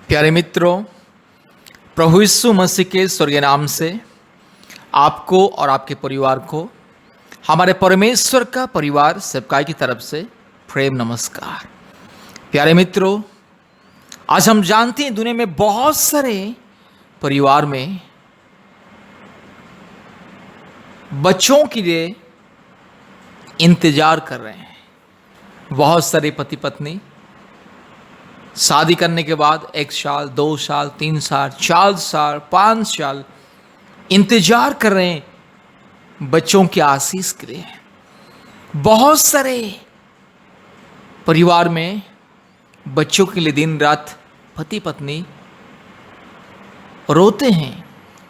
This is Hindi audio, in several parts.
प्यारे मित्रों, प्रभु यीशु मसीह के स्वर्गीय नाम से आपको और आपके परिवार को हमारे परमेश्वर का परिवार सेवकाई की तरफ से प्रेम नमस्कार। प्यारे मित्रों, आज हम जानते हैं दुनिया में बहुत सारे परिवार में बच्चों के लिए इंतजार कर रहे हैं। बहुत सारे पति पत्नी शादी करने के बाद 1 साल, 2 साल, 3 साल, 4 साल, 5 साल इंतजार कर रहे हैं बच्चों के आशीष के लिए। बहुत सारे परिवार में बच्चों के लिए दिन रात पति पत्नी रोते हैं,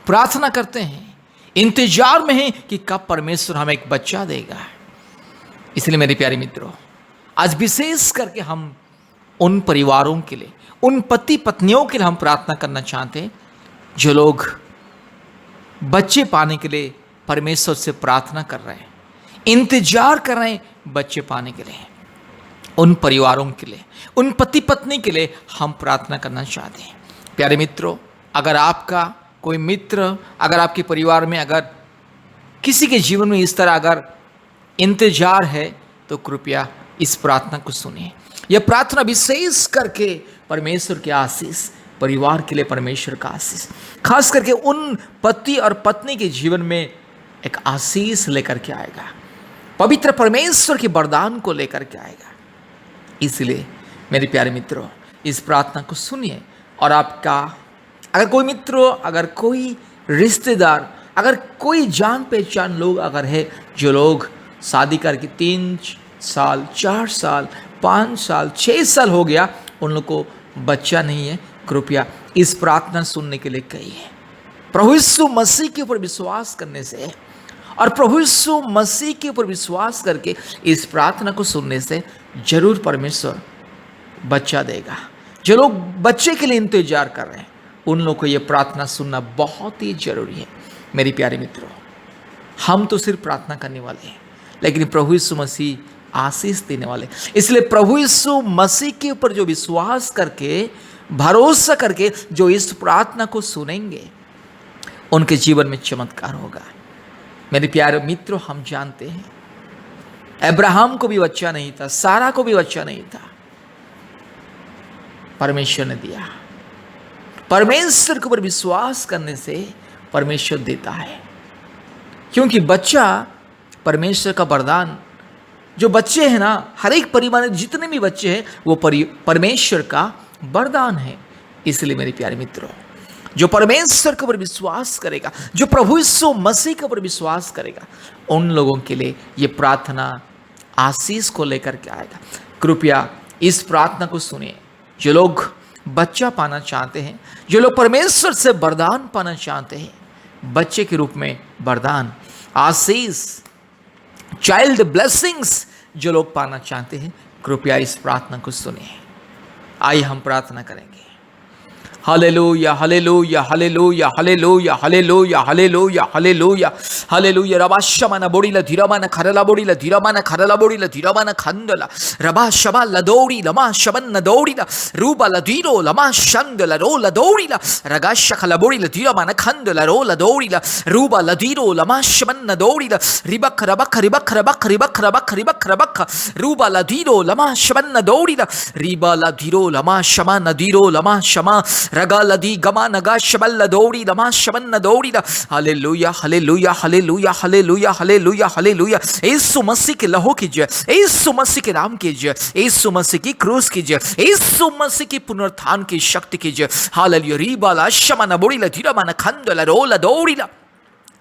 प्रार्थना करते हैं, इंतजार में हैं कि कब परमेश्वर हमें एक बच्चा देगा। इसलिए मेरे प्यारे मित्रों, आज विशेष करके हम उन परिवारों के लिए, उन पति पत्नियों के लिए हम प्रार्थना करना चाहते हैं जो लोग बच्चे पाने के लिए परमेश्वर से प्रार्थना कर रहे हैं, इंतजार कर रहे हैं बच्चे पाने के लिए। उन परिवारों के लिए, उन पति पत्नी के लिए हम प्रार्थना करना चाहते हैं। प्यारे मित्रों, अगर आपका कोई मित्र, अगर आपके परिवार में अगर किसी के जीवन में इस तरह अगर इंतजार है तो कृपया इस प्रार्थना को सुनिए। यह प्रार्थना विशेष करके परमेश्वर की आशीष, परिवार के लिए परमेश्वर का आशीष, खास करके उन पति और पत्नी के जीवन में एक आशीष लेकर के आएगा, पवित्र परमेश्वर के वरदान को लेकर के आएगा। इसलिए मेरे प्यारे मित्रों, इस प्रार्थना को सुनिए। और आपका अगर कोई मित्र, अगर कोई रिश्तेदार, अगर कोई जान पहचान लोग अगर है जो लोग शादी करके 3 साल, 4 साल, 5 साल, 6 साल हो गया, उन लोग को बच्चा नहीं है, कृपया इस प्रार्थना सुनने के लिए कहिए। प्रभु यीशु मसीह के ऊपर विश्वास करने से और प्रभु यीशु मसीह के ऊपर विश्वास करके इस प्रार्थना को सुनने से जरूर परमेश्वर बच्चा देगा। जो लोग बच्चे के लिए इंतजार कर रहे हैं, उन लोगों को यह प्रार्थना सुनना बहुत ही जरूरी है। मेरे प्यारे मित्रों, हम तो सिर्फ प्रार्थना करने वाले हैं, लेकिन प्रभु यीशु मसीह आशीष देने वाले। इसलिए प्रभु यीशु मसीह के ऊपर जो विश्वास करके, भरोसा करके जो इस प्रार्थना को सुनेंगे, उनके जीवन में चमत्कार होगा। मेरे प्यारे मित्रों, हम जानते हैं अब्राहम को भी बच्चा नहीं था, सारा को भी बच्चा नहीं था, परमेश्वर ने दिया। परमेश्वर के ऊपर विश्वास करने से परमेश्वर देता है, क्योंकि बच्चा परमेश्वर का वरदान। जो बच्चे हैं ना, हर एक परिवार में जितने भी बच्चे हैं वो परमेश्वर का वरदान है। इसलिए मेरे प्यारे मित्रों, जो परमेश्वर के ऊपर विश्वास करेगा, जो प्रभु यीशु मसीह के ऊपर विश्वास करेगा, उन लोगों के लिए ये प्रार्थना आशीष को लेकर के आएगा। कृपया इस प्रार्थना को सुनिए। जो लोग बच्चा पाना चाहते हैं, जो लोग परमेश्वर से वरदान पाना चाहते हैं, बच्चे के रूप में वरदान, आशीष, चाइल्ड ब्लेसिंग्स जो लोग पाना चाहते हैं, कृपया इस प्रार्थना को सुनिए। आइए हम प्रार्थना करेंगे। Hallelujah, hallelujah, hallelujah, hallelujah, hallelujah, hallelujah, hallelujah, hallelujah. रबा शमन बोड़ीला धीरमान खरला बोड़ीला धीरमान खरला बोड़ीला धीरमान खंदला रबा शबा लदौड़ी लमा शबन नदौड़ीला रूबा लधीरो लमा शंदला रो लदौड़ीला रगा शखला बोड़ीला धीरमान खंदला रो लदौड़ीला रूबा लधीरो लमा शबन नदौड़ीला रिबक रबक रिबक रबक रिबक रबक रिबक रबक रूबा लधीरो लमा शबन नदौड़ीला रिबा लधीरो लमा शमा नदीरो लमा शमा रगा लदी गमा नगा शबल लदौड़ी लमा शबन नदौड़ी। Hallelujah, hallelujah, hallelujah, hallelujah, hallelujah, hallelujah. यीशु मसीह के लहू की जय, यीशु मसीह के नाम की जय, यीशु मसीह की क्रूस की जय, यीशु मसीह की पुनरुत्थान की शक्ति की जय। हालेलुया। रीबाला शमा नबोड़ी लधीरा मन खंदला रोला दौड़ी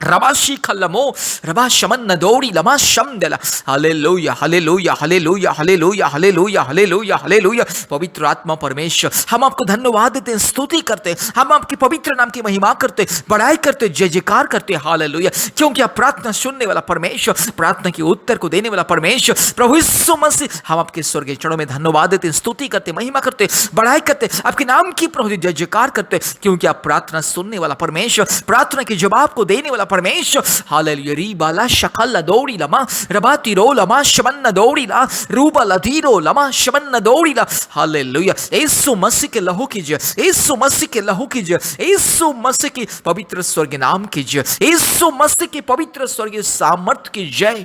रबाशी खल्लमो रबा शमन नदौड़ी लमा शमदला। Hallelujah, hallelujah, hallelujah, hallelujah, hallelujah, hallelujah, hallelujah. पवित्र आत्मा परमेश्वर, हम आपको धन्यवाद देते हैं, स्तुति करते हैं, हम आपके पवित्र नाम की महिमा करते, बड़ाई करते, जय जयकार करते। हालेलुया, क्योंकि आप प्रार्थना सुनने वाला परमेश्वर, प्रार्थना के उत्तर को देने वाला परमेश्वर प्रभु यीशु मसीह, हम आपके स्वर्गीय चरणों में धन्यवाद देते, स्तुति करते, महिमा करते, बड़ाई करते, आपके नाम की प्रभु जय जयकार करते, क्योंकि आप प्रार्थना सुनने वाला परमेश्वर, प्रार्थना के जवाब को देने वाला परमेश्वर, हालेलुया। रीबाला शकल दौड़ी लमा रबा तिरो लमा शमन दौड़ी ला रूबा लधीरो लमा शमन दौड़ी ला, हालेलुया। यीशु मसीह के लहू की जय, यीशु मसीह के लहू की जय, यीशु मसीह की पवित्र स्वर्गीय नाम की जय, यीशु मसीह की पवित्र स्वर्गीय सामर्थ की जय,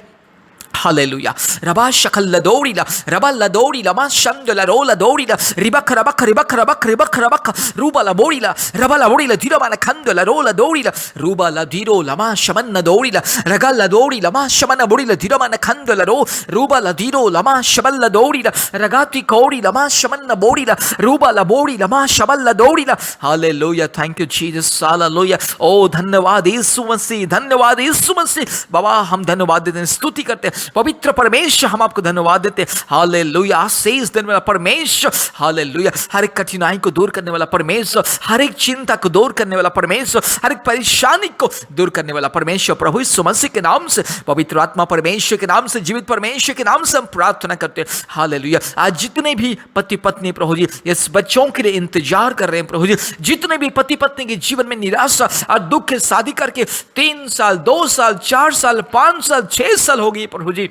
हालेलुया। रबा शकल लदोरीला रबा लदोरीला मा शंद लरोला दोरीला रिबक रबक रिबक रबक रिबक रबक रूबा लबोरीला रबा लबोरीला धीरो मान खंद लरोला दोरीला रूबा लधीरो लमा शमन दोरीला रगा लदोरीला मा शमन बोरीला धीरो मान खंद लरो रूबा लधीरो लमा शबल लदोरीला रगाती कोरी लमा शमन बोरीला रूबा लबोरी लमा शबल लदोरीला, hallelujah. Thank you Jesus, hallelujah. ओ धन्यवाद यीशु मसीह, धन्यवाद यीशु मसीह। बाबा हम धन्यवाद देते हैं, स्तुति करते हैं, पवित्र परमेश्वर हम आपको धन्यवाद देते हैं, हालेलुया। आशीष देने वाला परमेश्वर, हालेलुया। हर एक कठिनाई को दूर करने वाला परमेश्वर, हर एक चिंता को दूर करने वाला परमेश्वर, हर एक परेशानी को दूर करने वाला परमेश्वर, प्रभु यीशु मसीह के नाम से, पवित्र आत्मा परमेश्वर के नाम से, जीवित परमेश्वर के नाम से हम प्रार्थना करते हैं, हालेलुया। आज जितने भी पति पत्नी प्रभु जी इस बच्चों के लिए इंतजार कर रहे हैं प्रभु जी, जितने भी पति पत्नी के जीवन में निराशा और दुख के शादी करके 3 साल 2 साल 4 साल 5 साल 6 साल हो गई प्रभु जी,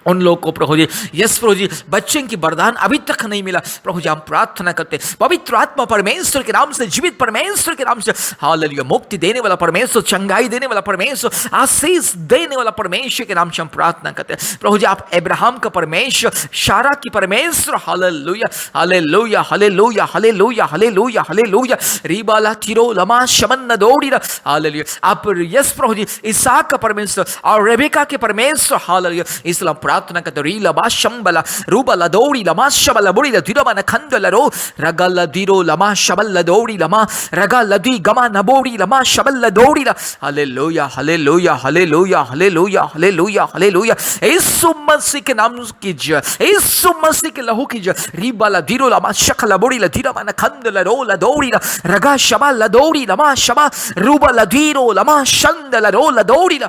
उन लोगों को प्रभु जी, यस प्रभु जी, बच्चे की वरदान अभी तक नहीं मिला प्रभु जी, हम प्रार्थना करते पवित्र आत्मा परमेश्वर के नाम से, जीवित परमेश्वर के नाम से, हालेलुया। मुक्ति देने वाला परमेश्वर, चंगाई देने वाला परमेश्वर, आशीष देने वाला परमेश्वर के नाम से हम प्रार्थना करते हैं प्रभु जी। आप अब्राहम का परमेश्वर, सारा की परमेश्वर, hallelujah hallelujah hallelujah hallelujah hallelujah hallelujah. रीबाला तिरो लमा शमन दौड़ीला, हालेलुया। आप यस प्रभु जी, इसहाक का परमेश्वर और रेबेका के परमेश्वर, हालेलुया। इसलिए प्रार्थना करते रीला बा शंबला रूबला दौड़ी लमा शबला बुड़ी धीरो मन खंदला रो रगल धीरो लमा शबल दौड़ी लमा रगल दी गमा नबोड़ी लमा शबल दौड़ी ला, hallelujah hallelujah hallelujah hallelujah hallelujah hallelujah. यीशु मसीह के नाम की जय, यीशु मसीह के लहू की जय। रीबाला धीरो लमा शकला बुड़ी धीरो मन खंदला रो ला दौड़ी ला रगा शबल दौड़ी लमा शबा रूबला धीरो लमा शंदला रो ला दौड़ी ला,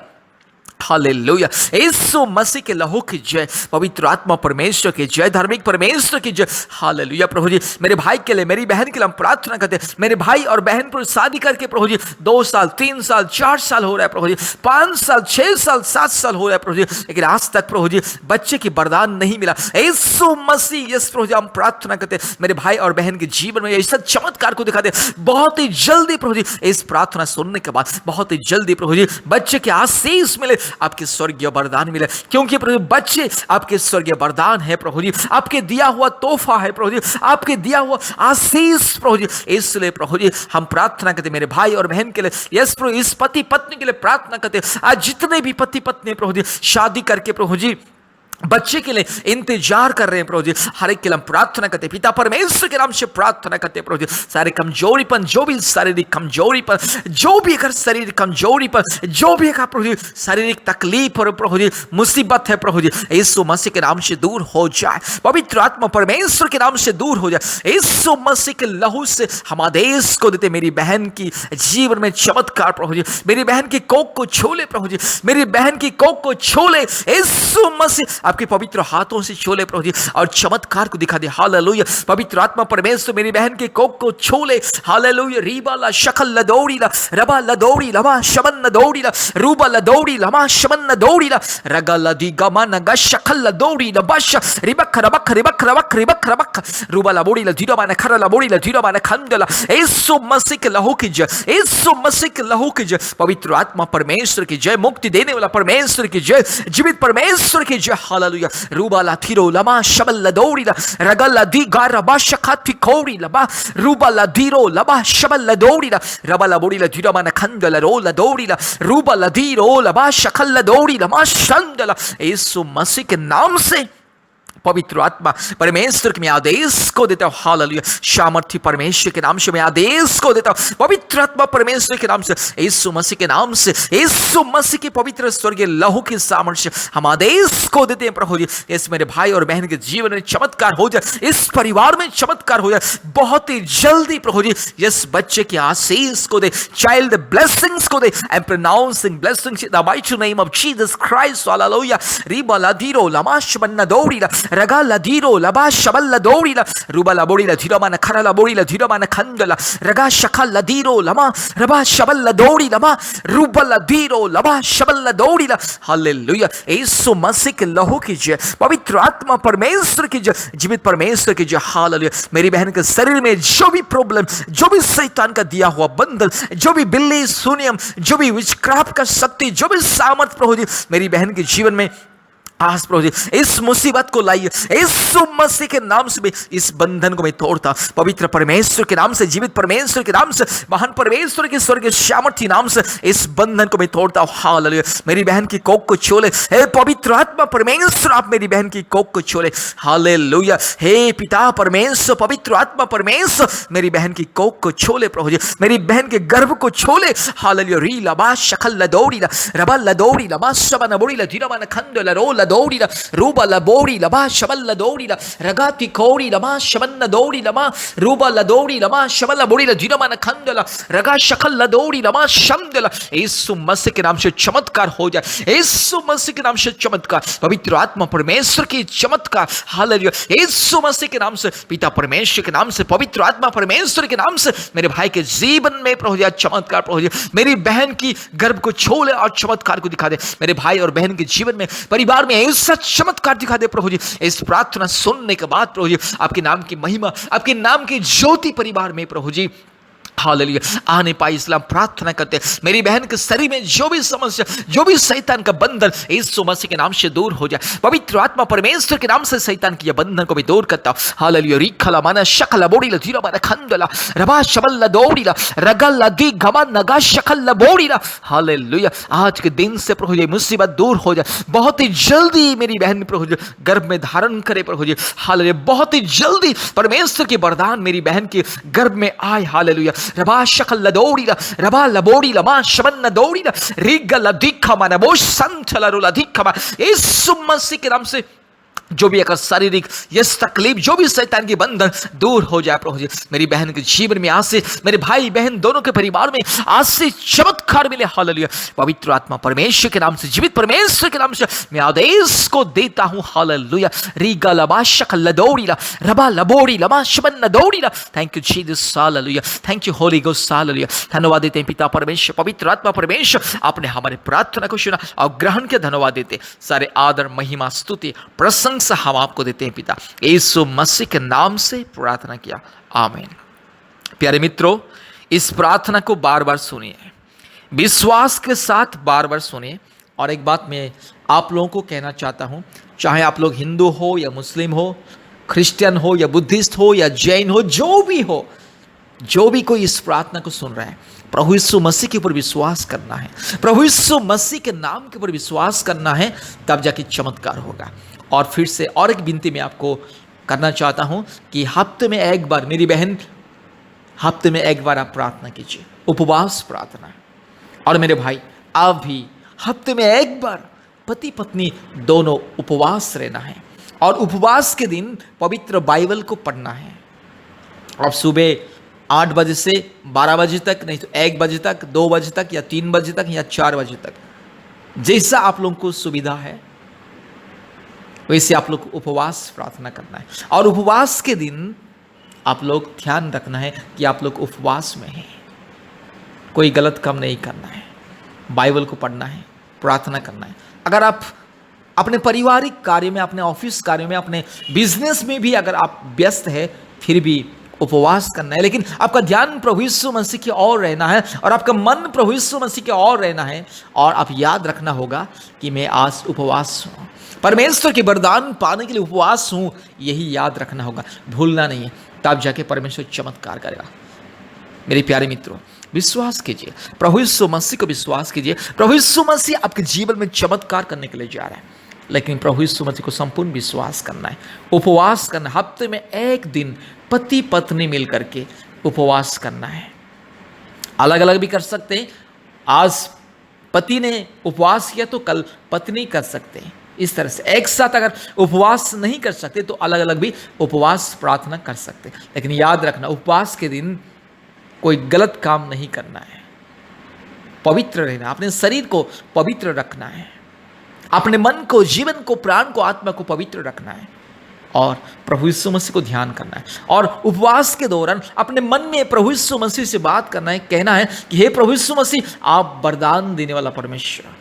हालेलुया। यीशु मसीह के लहू की जय, पवित्र आत्मा परमेश्वर की जय, धार्मिक परमेश्वर की जय, हालेलुया। प्रभु जी मेरे भाई के लिए, मेरी बहन के लिए हम प्रार्थना करते हैं, मेरे भाई और बहन पर शादी करके प्रभु जी 2 साल 3 साल 4 साल हो रहा है प्रभु जी, 5 साल 6 साल 7 साल हो रहा है प्रभु जी, लेकिन आज तक प्रभु जी बच्चे की वरदान नहीं मिला। यीशु मसीह यस प्रभु जी हम प्रार्थना करते हैं मेरे भाई और बहन के जीवन में ऐसा चमत्कार को दिखा दे बहुत ही जल्दी प्रभु जी। इस प्रार्थना सुनने के बाद बहुत ही जल्दी प्रभु जी बच्चे के आशीष मिले, आपके स्वर्गीय वरदान मिले, क्योंकि प्रभु बच्चे आपके स्वर्गीय वरदान है प्रभु जी, आपके दिया हुआ तोहफा है प्रभु जी, आपके दिया हुआ आशीष प्रभु जी। इसलिए प्रभु जी हम प्रार्थना करते मेरे भाई और बहन के लिए, यस प्रभु इस पति पत्नी के लिए प्रार्थना करते, आज जितने भी पति पत्नी प्रभु जी शादी करके प्रभु जी बच्चे के लिए इंतजार कर रहे हैं प्रभु जी, हर एक के लिए हम प्रार्थना करते पिता परमेश्वर के नाम से प्रार्थना करते प्रभु जी। सारे कमजोरीपन, जो भी शारीरिक कमजोरीपन, जो भी अगर शारीरिक कमजोरीपन, जो भी अगर प्रभु जी शारीरिक तकलीफ और प्रभु जी मुसीबत है प्रभु जी, यीशु मसीह के नाम से दूर हो जाए, पवित्र आत्मा परमेश्वर के नाम से दूर हो जाए। यीशु मसीह के लहू से हम आदेश को देते मेरी बहन की जीवन में चमत्कार प्रभु जी, मेरी बहन की कोख को छोले प्रभु जी, मेरी बहन की कोख को छोले यीशु मसीह आपके पवित्र हाथों से छोले प्रभु जी और चमत्कार को दिखा दे, हालेलुया। पवित्र आत्मा परमेश्वर मेरी बहन के कोख को छोले, हालेलुया। रीबाला शकल लदौड़ीला रबा लदौड़ी लमा शमन लदौड़ीला रूबा लदौड़ी लमा शमन लदौड़ीला रगा लदी गमा नगा शकल लदौड़ी लबश रिबक रबक रिबक रबक रिबक रबक रूबा लबोड़ी लधीरो माने खरा लबोड़ी लधीरो माने खंदला। यीशु मसीह के लहू की जय, यीशु मसीह के लहू की जय, पवित्र आत्मा परमेश्वर की जय, मुक्ति देने वाला परमेश्वर की जय, जीवित परमेश्वर की जय, हालेलुया। रूबाला थिरो लमा शबल लदौड़ीला रगला दी गारबा शखाती कोड़ी लबा रूबाला धीरो लबा शबल लदौड़ीला रबला बोड़ी लधीरो माने खंदला रो लदौड़ीला रूबाला धीरो लबा शखल लदौड़ीला मा शंदला। यीशु मसीह के नाम से पवित्र आत्मा परमेश्वर के मैं आदेश को देता हूँ, हालेलुया। सामर्थ्य परमेश्वर के नाम से मैं आदेश को देता हूँ, पवित्र आत्मा परमेश्वर के नाम से, यीशु मसीह के नाम से, यीशु मसीह के पवित्र स्वर्गीय लहू के सामर्थ्य हम आदेश को देते हैं प्रभु जी। इस मेरे भाई और बहन के जीवन में चमत्कार हो जाए, इस परिवार में चमत्कार हो जाए बहुत ही जल्दी प्रभु जी। इस बच्चे के आशीष को दे, चाइल्ड ब्लेसिंग्स को दे, I am pronouncing blessings in the mighty name of Jesus Christ, hallelujah. रीबाला धीरो लमा शमन दौड़ीला रगा लधीरो लबा शबल लदोड़ी ला रुबा लबोड़ी लधीरो मान खरा लबोड़ी लधीरो मान खंडला रगा शखा लधीरो लमा रबा शबल लदोड़ी लमा रुबा लधीरो लबा शबल लदोड़ी ला। हालेलुया। यीशु मसीह के लहू की जय, पवित्र आत्मा परमेश्वर की जय, जीवित परमेश्वर की जय। हालेलुया। मेरी बहन के शरीर में जो भी प्रॉब्लम, जो भी शैतान का दिया हुआ बंधन, जो भी बिल्ली शून्यम, जो भी विचक्राफ्ट का शक्ति, जो भी सामर्थ प्रभु जी मेरी बहन के जीवन में आज प्रभु जी इस मुसीबत को लाइए, यीशु मसीह के नाम से भी इस बंधन को मैं तोड़ता, पवित्र परमेश्वर के नाम से, जीवित परमेश्वर के नाम से, महान परमेश्वर के स्वर्ग सामर्थ्य नाम से इस बंधन को मैं तोड़ता हूं। हालेलुया। मेरी बहन की कोख को छोले, हे पवित्र आत्मा परमेश्वर, आप मेरी बहन की कोख को छोले। हालेलुया। हे पिता परमेश्वर, पवित्र आत्मा परमेश्वर, मेरी बहन की कोख को छोले प्रभु जी, मेरी बहन के गर्भ को छोले। हालेलुया। री लबा शखल लदोड़ी रबा लदोड़ी लबा शबा नबोड़ी लधीरा मन खंड लरो दौड़ी रूबा लबोड़ी लबा शबल लदोड़ी रगाती कोड़ी लमा शबन दौड़ी लमा रूबा लदोड़ी लमा शबल बोड़ी लधीरा मन खंडला रगा शखल लदोड़ी लमा शमदला। यीशु मसीह के नाम से चमत्कार हो जाए, यीशु मसीह के नाम से चमत्कार, पवित्र आत्मा परमेश्वर की चमत्कार। हालेलुया। यीशु मसीह के नाम से, पिता परमेश्वर के नाम से, पवित्र आत्मा परमेश्वर के नाम से मेरे भाई के जीवन में प्रभु जी चमत्कार, प्रभु जी मेरी बहन की गर्भ को छोले और चमत्कार को दिखा दे, मेरे भाई और बहन के जीवन में, परिवार में ऐसा चमत्कार दिखा दे प्रभु जी। इस प्रार्थना सुनने के बाद प्रभु जी आपके नाम की महिमा, आपके नाम की ज्योति परिवार में प्रभु जी हालेलुया आने पाई, इस्लाम प्रार्थना करते हैं। मेरी बहन के शरीर में जो भी समस्या, जो भी शैतान का बंधन यीशु मसीह के नाम से दूर हो जाए, पवित्र आत्मा परमेश्वर के नाम से शैतान की बंधन को भी दूर करता हूं। हालेलुया। रिखला माना शकला बोड़ी लधीरा माना खंडला रबा शबल लदोड़ीला रगल लदी गमा नगा शकल लबोड़ीला। हालेलुया। आज के दिन से प्रभु जी मुसीबत दूर हो जाए, बहुत ही जल्दी मेरी बहन प्रभु जी गर्भ में धारण करे प्रभु जी। हालेलुया। बहुत ही जल्दी परमेश्वर के वरदान मेरी बहन के गर्भ में आए। हालेलुया। रबा शकल लदोड़ीला रबा लबोड़ी लमा शबन नदोड़ीला रिगल अधिका माना वो संचला रुला अधिका मा। यीशु मसीह के नाम से जो भी अगर शारीरिक यस तकलीफ, जो भी शैतान की बंधन दूर हो जाए प्रभु जी, मेरी बहन के जीवन में आज से, मेरे भाई बहन दोनों के परिवार में आज से चमत्कार मिले। हालेलुया। पवित्र आत्मा परमेश्वर के नाम से, जीवित परमेश्वर के नाम से मैं आदेश को देता हूं। हालेलुया। रीगा लबा शकल लदोड़ीला रबा लबोड़ी लमा शबन नदोड़ीला। Thank you Jesus. Hallelujah. Thank you holy ghost. Hallelujah. धन्यवाद देते हैं पिता परमेश्वर, पवित्र आत्मा परमेश्वर, आपने हमारे प्रार्थना को सुना और ग्रहण के धन्यवाद देते, सारे आदर महिमा स्तुति प्रसंग हम आपको देते हैं पिता, यीशु मसीह के नाम से प्रार्थना किया, आमीन। प्यारे मित्रों, इस प्रार्थना को बार बार सुनिए, विश्वास के साथ बार बार सुनिए। और एक बात मैं आप लोगों को कहना चाहता हूं, चाहे आप लोग हिंदू हो या मुस्लिम हो, क्रिश्चियन हो या बुद्धिस्ट हो या जैन हो, जो भी हो, जो भी कोई इस प्रार्थना को सुन रहा है, प्रभु यीशु मसीह के ऊपर विश्वास करना है, प्रभु यीशु मसीह के नाम के ऊपर विश्वास करना है, तब जाके चमत्कार होगा। और फिर से और एक विनती मैं आपको करना चाहता हूं कि हफ्ते में एक बार, मेरी बहन हफ्ते में एक बार आप प्रार्थना कीजिए, उपवास प्रार्थना। और मेरे भाई आप भी हफ्ते में एक बार पति पत्नी दोनों उपवास रहना है, और उपवास के दिन पवित्र बाइबल को पढ़ना है। अब सुबह 8 बजे से 12 बजे तक, नहीं तो 1 बजे तक, 2 बजे तक या 3 बजे तक या 4 बजे तक, जैसा आप लोगों को सुविधा है वैसे आप लोग उपवास प्रार्थना करना है। और उपवास के दिन आप लोग ध्यान रखना है कि आप लोग उपवास में हैं, कोई गलत काम नहीं करना है, बाइबल को पढ़ना है, प्रार्थना करना है। अगर आप अपने पारिवारिक कार्य में, अपने ऑफिस कार्य में, अपने बिजनेस में भी अगर आप व्यस्त है, फिर भी उपवास करना है, लेकिन आपका ध्यान प्रभु यीशु मसीह की ओर रहना है और आपका मन प्रभु यीशु मसीह की ओर रहना है। और आप याद रखना होगा कि मैं आज उपवास हूँ, परमेश्वर के वरदान पाने के लिए उपवास हूँ, यही याद रखना होगा, भूलना नहीं है, तब जाके परमेश्वर चमत्कार करेगा। मेरे प्यारे मित्रों, विश्वास कीजिए, प्रभु यीशु मसीह को विश्वास कीजिए। प्रभु यीशु मसीह आपके जीवन में चमत्कार करने के लिए जा रहा है, लेकिन प्रभु यीशु मसीह को संपूर्ण विश्वास करना है, उपवास करना। हफ्ते में एक दिन पति पत्नी मिल करके उपवास करना है। अलग अलग भी कर सकते हैं, आज पति ने उपवास किया तो कल पत्नी कर सकते हैं। इस तरह से एक साथ अगर उपवास नहीं कर सकते तो अलग अलग भी उपवास प्रार्थना कर सकते हैं। लेकिन याद रखना, उपवास के दिन कोई गलत काम नहीं करना है, पवित्र रहना, अपने शरीर को पवित्र रखना है, अपने मन को, जीवन को, प्राण को, आत्मा को पवित्र रखना है। और प्रभु यीशु मसीह को ध्यान करना है और उपवास के दौरान अपने मन में प्रभु यीशु मसीह से बात करना है, कहना है कि हे प्रभु यीशु मसीह, आप वरदान देने वाला परमेश्वर,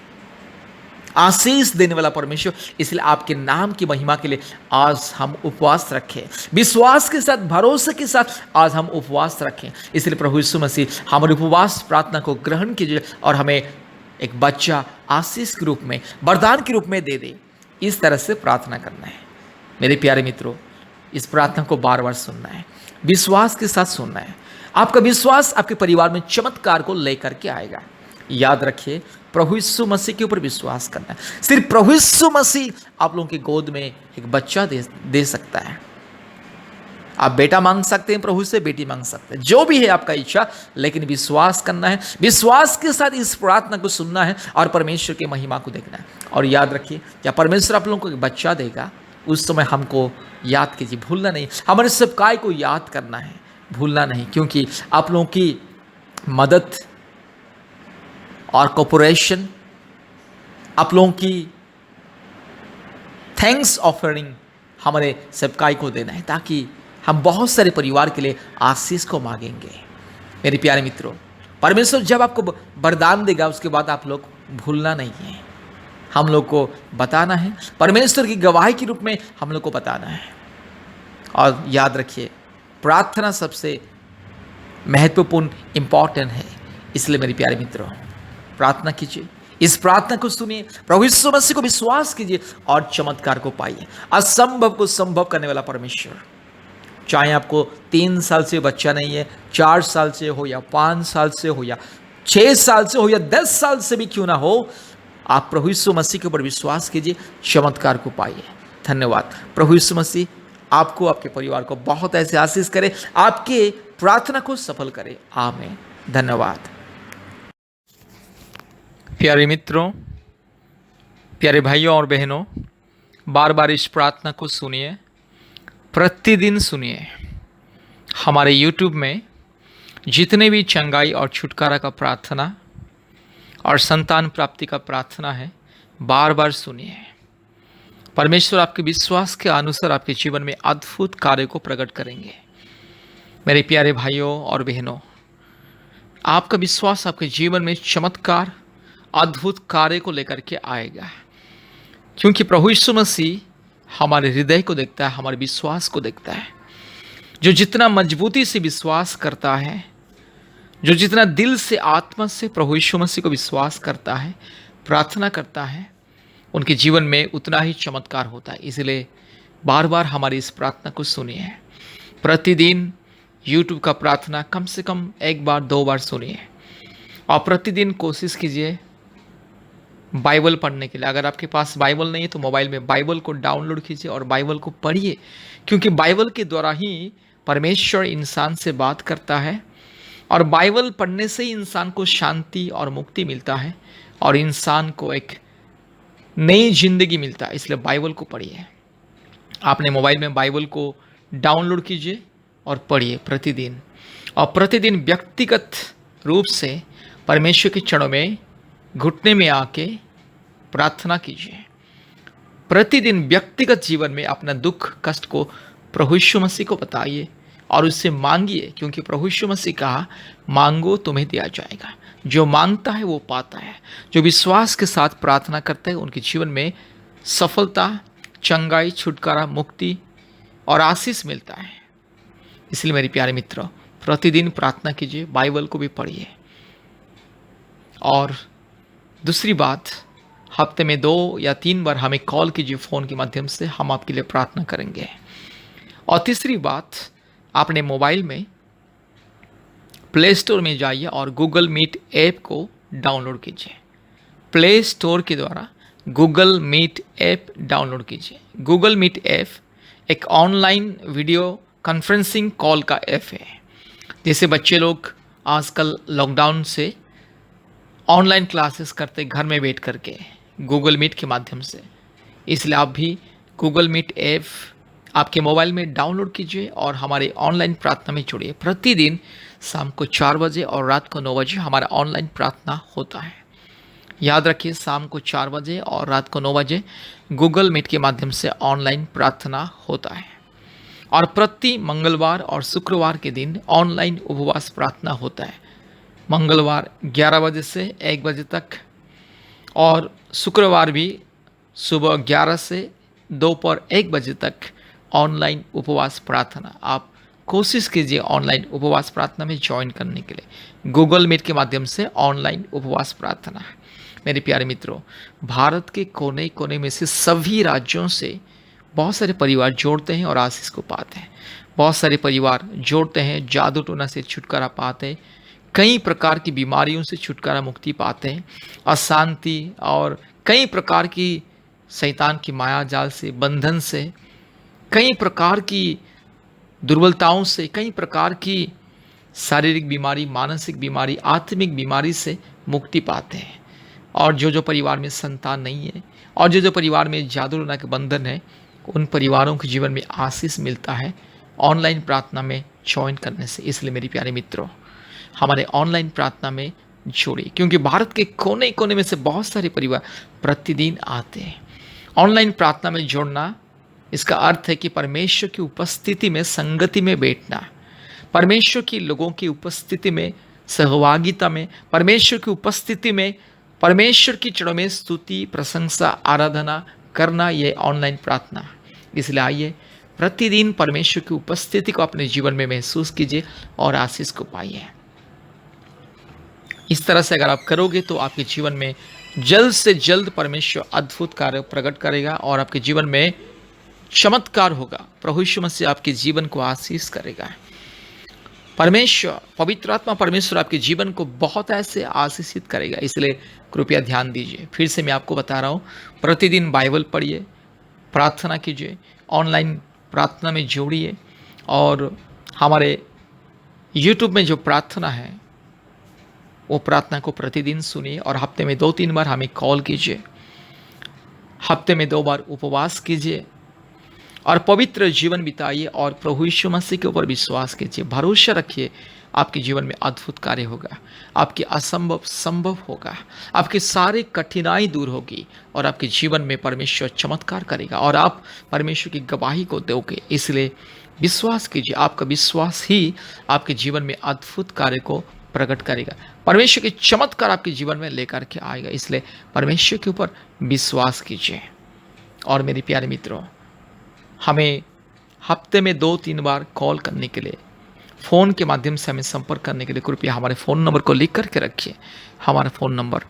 आशीष देने वाला परमेश्वर, इसलिए आपके नाम की महिमा के लिए आज हम उपवास रखें, विश्वास के साथ, भरोसे के साथ आज हम उपवास रखें। इसलिए प्रभु यीशु मसीह हमारे उपवास प्रार्थना को ग्रहण कीजिए और हमें एक बच्चा आशीष के रूप में, वरदान के रूप में दे दे। इस तरह से प्रार्थना करना है। मेरे प्यारे मित्रों, इस प्रार्थना को बार बार सुनना है, विश्वास के साथ सुनना है। आपका विश्वास आपके परिवार में चमत्कार को लेकर के आएगा। याद रखिए, प्रभु यीशु मसीह के ऊपर विश्वास करना है। सिर्फ प्रभु यीशु मसीह आप लोगों की गोद में एक बच्चा दे सकता है। आप बेटा मांग सकते हैं, प्रभु से बेटी मांग सकते हैं, जो भी है आपका इच्छा, लेकिन विश्वास करना है, विश्वास के साथ इस प्रार्थना को सुनना है और परमेश्वर की महिमा को देखना है। और याद रखिए, क्या परमेश्वर आप लोगों को एक बच्चा देगा, उस समय हमको याद कीजिए, भूलना नहीं। हमारे सेवकाई को याद करना है, भूलना नहीं, क्योंकि आप लोगों की मदद और कोऑपरेशन, आप लोगों की थैंक्स ऑफरिंग हमारे सेवकाई को देना है, ताकि हम बहुत सारे परिवार के लिए आशीष को मांगेंगे। मेरे प्यारे मित्रों, परमेश्वर जब आपको वरदान देगा, उसके बाद आप लोग भूलना नहीं है, हम लोग को बताना है, परमेश्वर की गवाही के रूप में हम लोग को बताना है। और याद रखिए, प्रार्थना सबसे महत्वपूर्ण इंपॉर्टेंट है। इसलिए मेरे प्यारे मित्रों, प्रार्थना कीजिए, इस प्रार्थना को सुनिए, प्रभु यीशु मसीह को विश्वास कीजिए और चमत्कार को पाइए। असंभव को संभव करने वाला परमेश्वर, चाहे आपको 3 साल से बच्चा नहीं है, 4 साल से हो या 5 साल से हो या 6 साल से हो या 10 साल से भी क्यों ना हो, आप प्रभु यीशु मसीह के ऊपर विश्वास कीजिए, चमत्कार को पाइए। धन्यवाद। प्रभु यीशु मसीह आपको, आपके परिवार को बहुत ऐसे आशीष करे, आपके प्रार्थना को सफल करे। आमीन। धन्यवाद। प्यारे मित्रों, प्यारे भाइयों और बहनों, बार बार इस प्रार्थना को सुनिए, प्रतिदिन सुनिए। हमारे YouTube में जितने भी चंगाई और छुटकारा का प्रार्थना और संतान प्राप्ति का प्रार्थना है, बार बार सुनिए। परमेश्वर आपके विश्वास के अनुसार आपके जीवन में अद्भुत कार्य को प्रकट करेंगे। मेरे प्यारे भाइयों और बहनों, आपका विश्वास आपके जीवन में चमत्कार, अद्भुत कार्य को लेकर के आएगा, क्योंकि प्रभु यीशु मसीह हमारे हृदय को देखता है, हमारे विश्वास को देखता है। जो जितना मजबूती से विश्वास करता है, जो जितना दिल से, आत्मा से प्रभु यीशु मसीह को विश्वास करता है, प्रार्थना करता है, उनके जीवन में उतना ही चमत्कार होता है। इसलिए बार बार हमारी इस प्रार्थना को सुनिए। प्रतिदिन YouTube का प्रार्थना कम से कम 1 बार 2 बार सुनिए और प्रतिदिन कोशिश कीजिए बाइबल पढ़ने के लिए। अगर आपके पास बाइबल नहीं है तो मोबाइल में बाइबल को डाउनलोड कीजिए और बाइबल को पढ़िए, क्योंकि बाइबल के द्वारा ही परमेश्वर इंसान से बात करता है और बाइबल पढ़ने से ही इंसान को शांति और मुक्ति मिलता है और इंसान को एक नई जिंदगी मिलता है। इसलिए बाइबल को पढ़िए। आपने मोबाइल में बाइबल को डाउनलोड कीजिए और पढ़िए प्रतिदिन, और प्रतिदिन व्यक्तिगत रूप से परमेश्वर के चरणों में घुटने में आके प्रार्थना कीजिए। प्रतिदिन व्यक्तिगत जीवन में अपना दुख कष्ट को प्रभु यीशु मसीह को बताइए और उससे मांगिए, क्योंकि प्रभु यीशु मसीह कहा, मांगो तुम्हें दिया जाएगा, जो मांगता है वो पाता है, जो विश्वास के साथ प्रार्थना करता है उनके जीवन में सफलता, चंगाई, छुटकारा, मुक्ति और आशीष मिलता है। इसलिए मेरे प्यारे मित्रों, प्रतिदिन प्रार्थना कीजिए, बाइबल को भी पढ़िए। और दूसरी बात, हफ्ते में 2 या 3 बार हमें कॉल कीजिए फ़ोन के माध्यम से, हम आपके लिए प्रार्थना करेंगे। और तीसरी बात, आपने मोबाइल में प्ले स्टोर में जाइए और गूगल मीट ऐप को डाउनलोड कीजिए। प्ले स्टोर के द्वारा गूगल मीट ऐप डाउनलोड कीजिए। गूगल मीट ऐप एक ऑनलाइन वीडियो कॉन्फ्रेंसिंग कॉल का ऐप है। जैसे बच्चे लोग आजकल लॉकडाउन से ऑनलाइन क्लासेस करते घर में बैठ करके गूगल मीट के माध्यम से, इसलिए आप भी गूगल मीट ऐप आपके मोबाइल में डाउनलोड कीजिए और हमारे ऑनलाइन प्रार्थना में जुड़िए। प्रतिदिन शाम को 4 बजे और रात को 9 बजे हमारा ऑनलाइन प्रार्थना होता है। याद रखिए, शाम को 4 बजे और रात को 9 बजे गूगल मीट के माध्यम से ऑनलाइन प्रार्थना होता है। और प्रति मंगलवार और शुक्रवार के दिन ऑनलाइन उपवास प्रार्थना होता है। मंगलवार 11 बजे से 1 बजे तक और शुक्रवार भी सुबह 11 से दोपहर 1 बजे तक ऑनलाइन उपवास प्रार्थना। आप कोशिश कीजिए ऑनलाइन उपवास प्रार्थना में ज्वाइन करने के लिए। गूगल मीट के माध्यम से ऑनलाइन उपवास प्रार्थना। मेरे प्यारे मित्रों, भारत के कोने कोने में से सभी राज्यों से बहुत सारे परिवार जोड़ते हैं और आशीष को पाते हैं। बहुत सारे परिवार जोड़ते हैं, जादू टोना से छुटकारा पाते हैं, कई प्रकार की बीमारियों से छुटकारा मुक्ति पाते हैं, अशांति और कई प्रकार की शैतान की माया जाल से, बंधन से, कई प्रकार की दुर्बलताओं से, कई प्रकार की शारीरिक बीमारी, मानसिक बीमारी, आत्मिक बीमारी से मुक्ति पाते हैं। और जो परिवार में संतान नहीं है और जो परिवार में जादू टोना के बंधन है, उन परिवारों के जीवन में आशीष मिलता है ऑनलाइन प्रार्थना में ज्वाइन करने से। इसलिए मेरे प्यारे मित्रों, हमारे ऑनलाइन प्रार्थना में जोड़िए, क्योंकि भारत के कोने कोने में से बहुत सारे परिवार प्रतिदिन आते हैं। ऑनलाइन प्रार्थना में जोड़ना, इसका अर्थ है कि परमेश्वर की उपस्थिति में संगति में बैठना, परमेश्वर की लोगों की उपस्थिति में, सहभागिता में, परमेश्वर की उपस्थिति में परमेश्वर की चरणों में स्तुति, प्रशंसा, आराधना करना, यह ऑनलाइन प्रार्थना। इसलिए आइए प्रतिदिन परमेश्वर की उपस्थिति को अपने जीवन में महसूस कीजिए और आशीष को पाइए। इस तरह से अगर आप करोगे तो आपके जीवन में जल्द से जल्द परमेश्वर अद्भुत कार्य प्रकट करेगा और आपके जीवन में चमत्कार होगा। प्रभु यीशु मसीह आपके जीवन को आशीष करेगा। परमेश्वर, पवित्र आत्मा परमेश्वर आपके जीवन को बहुत ऐसे आशीषित करेगा। इसलिए कृपया ध्यान दीजिए। फिर से मैं आपको बता रहा हूँ, प्रतिदिन बाइबल पढ़िए, प्रार्थना कीजिए, ऑनलाइन प्रार्थना में जोड़िए और हमारे यूट्यूब में जो प्रार्थना है वो प्रार्थना को प्रतिदिन सुनिए और हफ्ते में 2-3 बार हमें कॉल कीजिए, हफ्ते में 2 बार उपवास कीजिए और पवित्र जीवन बिताइए और प्रभु यीशु मसीह के ऊपर विश्वास कीजिए, भरोसा रखिए। आपके जीवन में अद्भुत कार्य होगा, आपकी असंभव संभव होगा, आपकी सारी कठिनाई दूर होगी और आपके जीवन में परमेश्वर चमत्कार करेगा और आप परमेश्वर की गवाही को दोगे। इसलिए विश्वास कीजिए, आपका विश्वास ही आपके जीवन में अद्भुत कार्य को प्रकट करेगा, परमेश्वर के चमत्कार आपके जीवन में लेकर के आएगा। इसलिए परमेश्वर के ऊपर विश्वास कीजिए। और मेरे प्यारे मित्रों, हमें हफ्ते में 2-3 बार कॉल करने के लिए, फ़ोन के माध्यम से हमें संपर्क करने के लिए कृपया हमारे फ़ोन नंबर को लिख करके रखिए। हमारा फ़ोन नंबर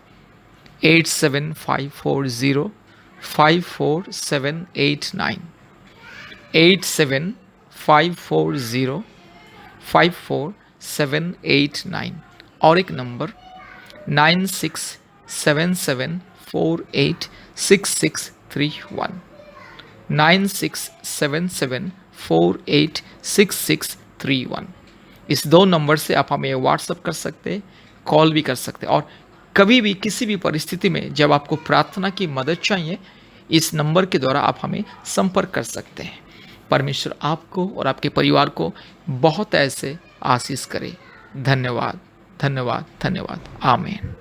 8754054789, 8754054789 और एक नंबर 9677486631, 9677486631। इस 2 नंबर से आप हमें व्हाट्सअप कर सकते हैं, कॉल भी कर सकते हैं और कभी भी किसी भी परिस्थिति में जब आपको प्रार्थना की मदद चाहिए, इस नंबर के द्वारा आप हमें संपर्क कर सकते हैं। परमेश्वर आपको और आपके परिवार को बहुत ऐसे आशीष करे। धन्यवाद, धन्यवाद, धन्यवाद। आमीन।